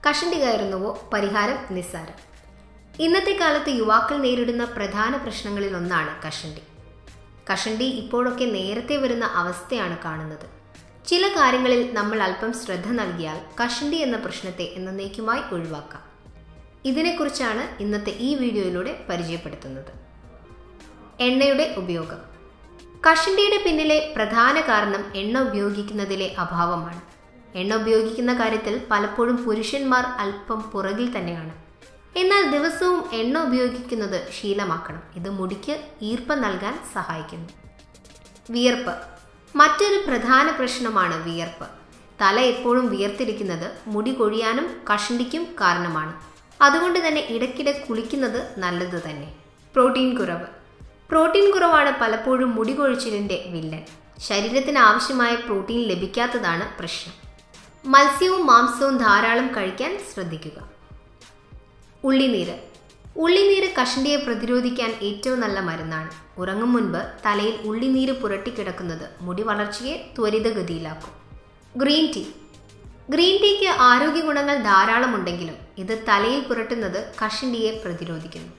കഷണ്ടി കയറുന്നുവോ? പരിഹാരം നിസ്സാരം. ഇന്നത്തെ കാലത്ത് യുവാക്കൾ നേരിടുന്ന പ്രധാന പ്രശ്നങ്ങളിൽ ഒന്നാണ് കഷണ്ടി. കഷണ്ടി ഇപ്പോഴൊക്കെ നേരത്തെ വരുന്ന അവസ്ഥയാണ് കാണുന്നത്. ചില കാര്യങ്ങളിൽ നമ്മൾ അല്പം ശ്രദ്ധ നൽകിയാൽ കഷണ്ടി എന്ന പ്രശ്നത്തെ എന്നേക്കുമായി ഒഴിവാക്കാം. ഇതിനെക്കുറിച്ചാണ് ഇന്നത്തെ ഈ വീഡിയോയിലൂടെ പരിചയപ്പെടുത്തുന്നത്. എണ്ണയുടെ ഉപയോഗം. കഷണ്ടിയുടെ പിന്നിലെ പ്രധാന കാരണം എണ്ണ ഉപയോഗിക്കുന്നതിലെ അഭാവമാണ്. എണ്ണ ഉപയോഗിക്കുന്ന കാര്യത്തിൽ പലപ്പോഴും പുരുഷന്മാർ അല്പം പുറകിൽ തന്നെയാണ്. എന്നാൽ ദിവസവും എണ്ണ ഉപയോഗിക്കുന്നത് ശീലമാക്കണം. ഇത് മുടിക്ക് ഈർപ്പം നൽകാൻ സഹായിക്കുന്നു. വിയർപ്പ്. മറ്റൊരു പ്രധാന പ്രശ്നമാണ് വിയർപ്പ്. തല എപ്പോഴും വിയർത്തിരിക്കുന്നത് മുടി കൊഴിയാനും കഷണ്ടിക്കും കാരണമാണ്. അതുകൊണ്ട് തന്നെ ഇടയ്ക്കിടെ കുളിക്കുന്നത് നല്ലത് തന്നെ. പ്രോട്ടീൻ കുറവ്. പ്രോട്ടീൻ കുറവാണ് പലപ്പോഴും മുടി കൊഴിച്ചിലിൻ്റെ വില്ലൻ. ശരീരത്തിന് ആവശ്യമായ പ്രോട്ടീൻ ലഭിക്കാത്തതാണ് പ്രശ്നം. മത്സ്യവും മാംസവും ധാരാളം കഴിക്കാൻ ശ്രദ്ധിക്കുക. ഉള്ളിനീര്. ഉള്ളിനീര് കഷണ്ടിയെ പ്രതിരോധിക്കാൻ ഏറ്റവും നല്ല മരുന്നാണ്. ഉറങ്ങും മുൻപ് തലയിൽ ഉള്ളിനീര് പുരട്ടിക്കിടക്കുന്നത് മുടി വളർച്ചയെ ത്വരിതഗതിയിലാക്കും. Green tea. ഗ്രീൻ ടീക്ക് ആരോഗ്യ ഗുണങ്ങൾ ധാരാളമുണ്ടെങ്കിലും ഇത് തലയിൽ പുരട്ടുന്നത് കഷണ്ടിയെ പ്രതിരോധിക്കുന്നു.